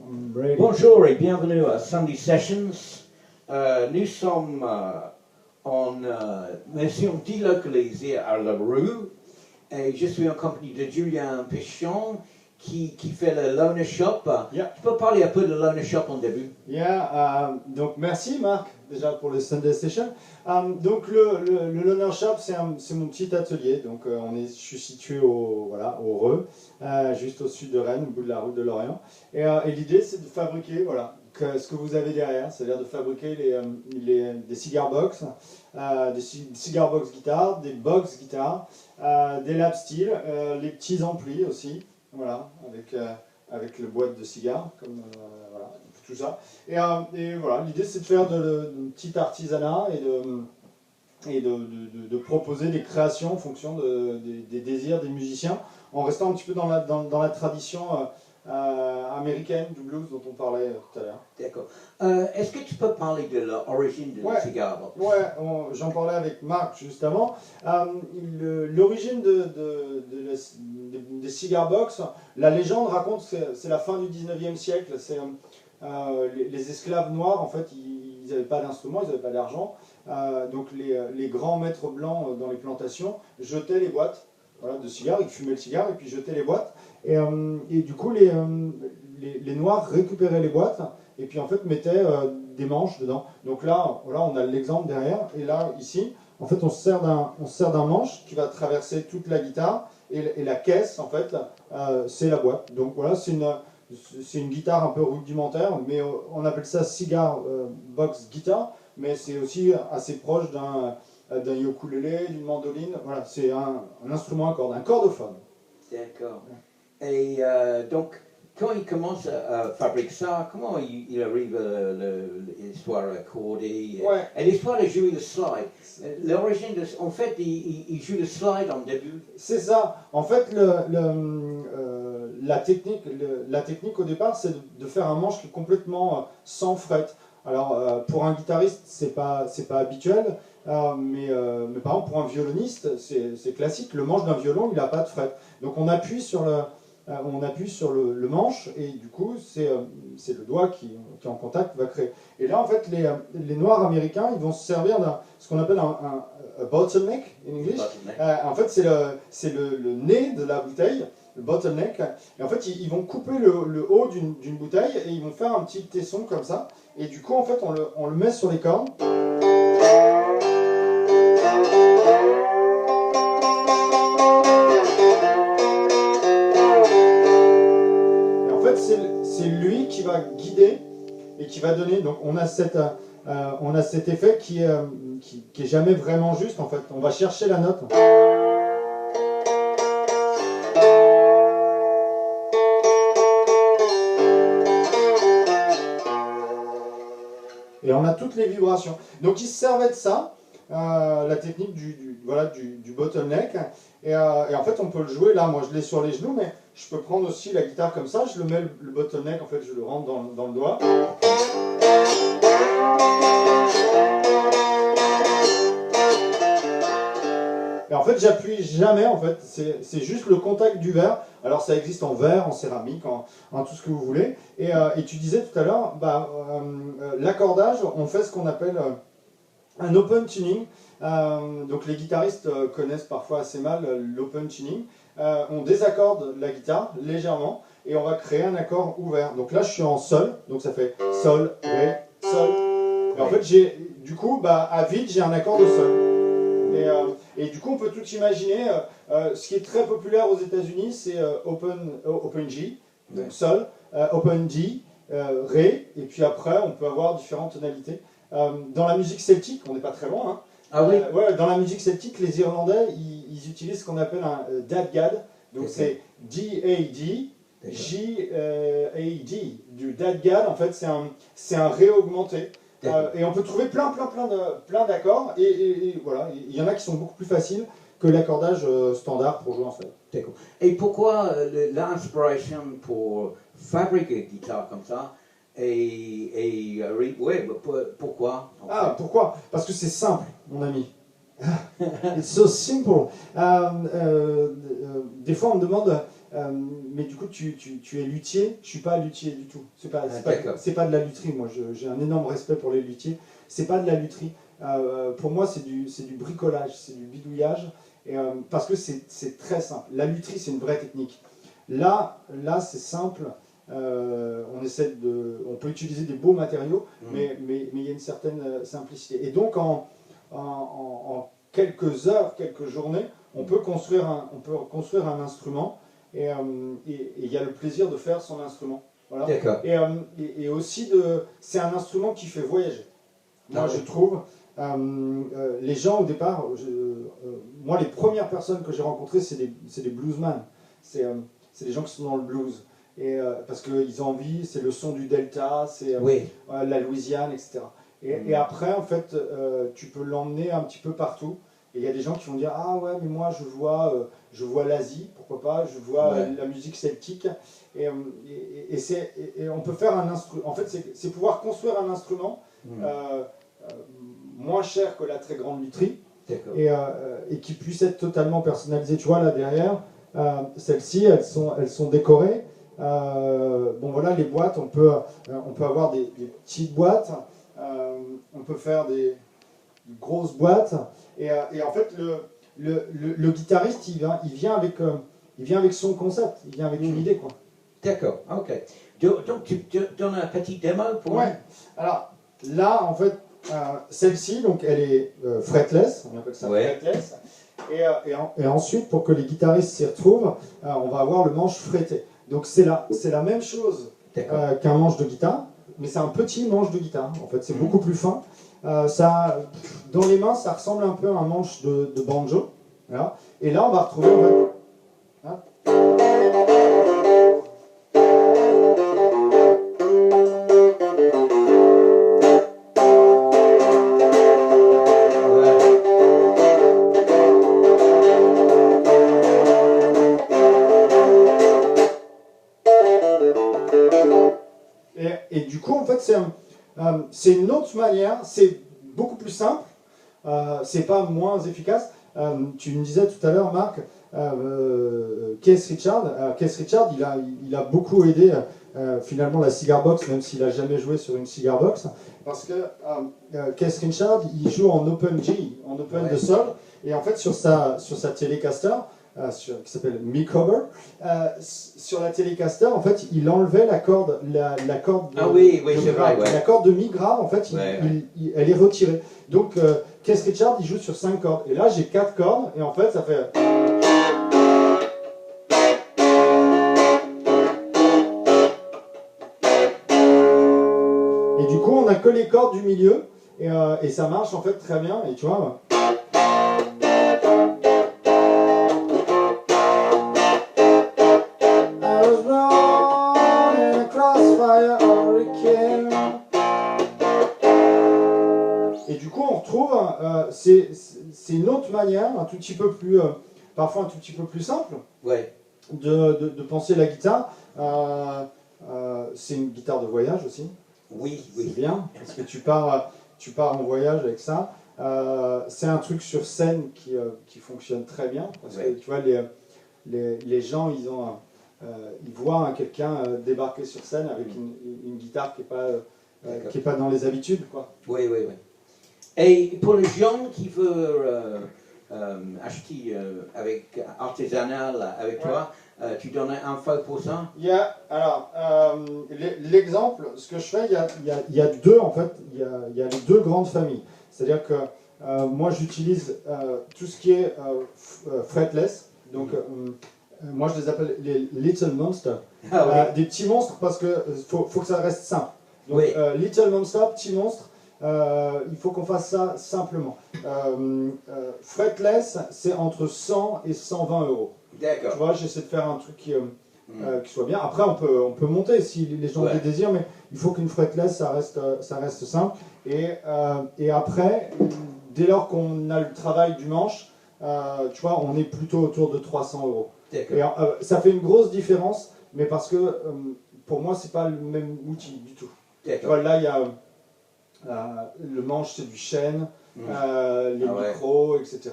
I'm ready. Bonjour et bienvenue à Sunday Sessions. Nous sommes en version délocalisée à La Rue et je suis en compagnie de Julien Pichon qui fait le Loner Shop. Yeah. Tu peux parler un peu de Loner Shop en début? Donc merci Marc déjà pour le Sunday Session. Donc le Loner Shop c'est mon petit atelier. Donc je suis situé au Reux, juste au sud de Rennes, au bout de la route de Lorient. Et l'idée c'est de fabriquer ce que vous avez derrière, c'est-à-dire de fabriquer des cigar box, des cigar box guitares, des box guitares, des lap steel, les petits amplis aussi. Voilà, avec le boîte de cigares, comme voilà, tout ça. Et voilà, l'idée c'est de faire de petit artisanat et de proposer des créations en fonction des désirs des musiciens, en restant un petit peu dans la tradition américaine du blues dont on parlait tout à l'heure. D'accord. Est-ce que tu peux parler de l'origine de Ouais. cigar box? Ouais, j'en parlais avec Marc juste avant. L'origine des cigar box, la légende raconte que c'est la fin du 19e siècle. C'est les esclaves noirs, en fait, ils n'avaient pas d'instruments, ils n'avaient pas d'argent. Donc les grands maîtres blancs dans les plantations jetaient les boîtes de cigares, ils fumaient le cigare et puis jetaient les boîtes. Et du coup, les noirs récupéraient les boîtes et puis en fait mettaient des manches dedans. Donc là on a l'exemple derrière, et là ici en fait on se sert d'un manche qui va traverser toute la guitare, et la caisse en fait c'est la boîte. Donc voilà, c'est une guitare un peu rudimentaire, mais on appelle ça cigar box guitar, mais c'est aussi assez proche d'un ukulélé, d'une mandoline. Voilà, c'est un instrument à cordes, un cordophone. D'accord. Et donc, quand il commence à fabriquer ça, comment il arrive à l'histoire accordée et l'histoire de jouer le slide? L'origine, en fait, il joue le slide en début. C'est ça. En fait, la technique au départ, c'est de faire un manche qui est complètement sans fret. Alors, pour un guitariste, c'est pas habituel, mais par exemple, pour un violoniste, c'est classique. Le manche d'un violon, il n'a pas de fret. Donc, on appuie sur le manche, et du coup, c'est le doigt qui est en contact, va créer. Et là, en fait, les Noirs américains, ils vont se servir de ce qu'on appelle un bottleneck en anglais. En fait, c'est le nez de la bouteille, le bottleneck. Et en fait, ils vont couper le haut d'une bouteille et ils vont faire un petit tesson comme ça. Et du coup, en fait, on le met sur les cordes. C'est lui qui va guider et qui va donner. Donc on a cet effet qui est jamais vraiment juste en fait. On va chercher la note. Et on a toutes les vibrations. Donc il se servait de ça, la technique du bottleneck. Et en fait on peut le jouer là. Moi je l'ai sur les genoux, mais je peux prendre aussi la guitare comme ça, je le mets le bottleneck, en fait je le rentre dans le doigt. Et en fait j'appuie jamais, en fait, c'est juste le contact du verre. Alors ça existe en verre, en céramique, en tout ce que vous voulez. Et tu disais tout à l'heure, l'accordage, on fait ce qu'on appelle un open tuning. Donc les guitaristes connaissent parfois assez mal l'open tuning. On désaccorde la guitare légèrement et on va créer un accord ouvert. Donc là je suis en sol, donc ça fait sol, ré, sol. Et en fait du coup à vide j'ai un accord de sol. Et du coup on peut tout imaginer. Ce qui est très populaire aux États-Unis, c'est open G, donc sol, open D, ré, et puis après on peut avoir différentes tonalités. Dans la musique celtique, on n'est pas très loin, hein. Ah oui. Dans la musique celtique, les Irlandais, ils utilisent ce qu'on appelle un dadgad. Donc c'est D-A-D, J-A-D. Du dadgad, en fait, c'est un ré augmenté. Et on peut trouver plein d'accords. Et voilà, il y en a qui sont beaucoup plus faciles que l'accordage standard pour jouer en sol. D'accord. Et pourquoi l'inspiration pour fabriquer une guitare comme ça? Pourquoi? Pourquoi? Parce que c'est simple, mon ami. It's so simple. Des fois, on me demande mais du coup, tu es luthier. Je suis pas luthier du tout. C'est pas de la lutherie. Moi, j'ai un énorme respect pour les luthiers. C'est pas de la lutherie. Pour moi, c'est du bricolage, c'est du bidouillage. Parce que c'est très simple. La lutherie, c'est une vraie technique. Là c'est simple. On peut utiliser des beaux matériaux, mais il y a une certaine simplicité. Et donc, en quelques heures, quelques journées, on peut construire un instrument, et il y a le plaisir de faire son instrument. Voilà. D'accord. Et aussi, c'est un instrument qui fait voyager. Moi, je trouve, les gens au départ, moi, les premières personnes que j'ai rencontrées, c'est des bluesman. C'est des gens qui sont dans le blues. Parce qu'ils ont envie, c'est le son du delta, c'est la Louisiane, etc. Et après, en fait, tu peux l'emmener un petit peu partout. Et il y a des gens qui vont dire, ah ouais, mais moi je vois l'Asie, pourquoi pas, je vois la musique celtique. Et on peut faire un instrument. En fait, c'est pouvoir construire un instrument moins cher que la très grande lutherie, et qui puisse être totalement personnalisé. Tu vois, là derrière, celles-ci, elles sont décorées. Bon voilà, les boîtes, on peut avoir des petites boîtes, on peut faire des grosses boîtes, et en fait le guitariste il vient avec son concept, il vient avec une idée, quoi. D'accord, ok. Donc tu donnes un petit démo pour moi. Alors là en fait, celle-ci, donc elle est fretless, on appelle ça fretless, et ensuite pour que les guitaristes s'y retrouvent, on va avoir le manche fretté. Donc c'est la même chose qu'un manche de guitare, mais c'est un petit manche de guitare. En fait, c'est beaucoup plus fin. Dans les mains, ça ressemble un peu à un manche de banjo. Voilà. Et là, on va retrouver. Et du coup, en fait, c'est une autre manière, c'est beaucoup plus simple, c'est pas moins efficace. Tu me disais tout à l'heure, Marc, Keith Richards, il a beaucoup aidé finalement la cigar box, même s'il n'a jamais joué sur une cigar box, parce que Keith Richards, il joue en open G, en open de sol, et en fait sur sa Telecaster, qui s'appelle Microber, sur la Telecaster, en fait, il enlevait la corde de, la corde de mi grave, en fait, elle est retirée. Donc, Keith Richards, il joue sur 5 cordes. Et là, j'ai 4 cordes, et en fait, ça fait... Et du coup, on n'a que les cordes du milieu, et ça marche, en fait, très bien. Et tu vois... Et du coup, on retrouve, c'est une autre manière, un tout petit peu plus, parfois un tout petit peu plus simple, de penser la guitare. C'est une guitare de voyage aussi. Oui. C'est bien, parce que tu pars en voyage avec ça. C'est un truc sur scène qui fonctionne très bien, parce que tu vois, les gens, ils voient quelqu'un débarquer sur scène avec une guitare qui n'est pas dans les habitudes, quoi. Oui. Et pour les gens qui veulent acheter avec artisanal avec toi, tu donnes un info pour ça? Alors, l'exemple, ce que je fais, il y a deux, en fait, il y a les deux grandes familles. C'est-à-dire que moi, j'utilise tout ce qui est fretless, donc moi, je les appelle les Little Monsters. Des petits monstres, parce que faut que ça reste simple. Donc, Little Monster, petit monstre, il faut qu'on fasse ça simplement. Fretless, c'est entre 100 et 120 euros. D'accord. Tu vois, j'essaie de faire un truc qui soit bien. Après, on peut monter si les gens le désirent, mais il faut qu'une fretless, ça reste simple. Et après, dès lors qu'on a le travail du manche, tu vois, on est plutôt autour de 300 euros. Et ça fait une grosse différence, mais parce que pour moi, c'est pas le même outil du tout. Tu vois, là, il y a le manche, c'est du chêne, les micros, etc.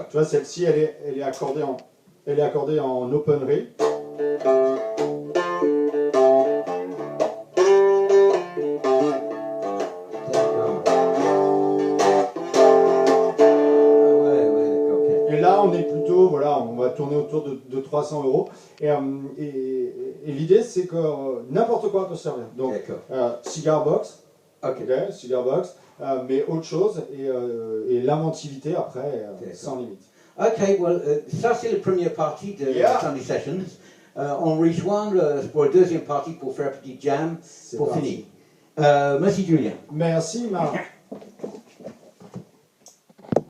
Tu vois, celle-ci, elle est accordée en open rail. Mais là, on est plutôt, voilà, on va tourner autour de 300 euros. Et l'idée, c'est que n'importe quoi peut servir. Donc, cigar box, cigar box, mais autre chose, et l'inventivité après, sans limite. Ok, well, ça c'est la première partie de Sunday Sessions. On rejoint pour la deuxième partie pour faire un petit jam pour finir. Merci Julien. Merci Marc.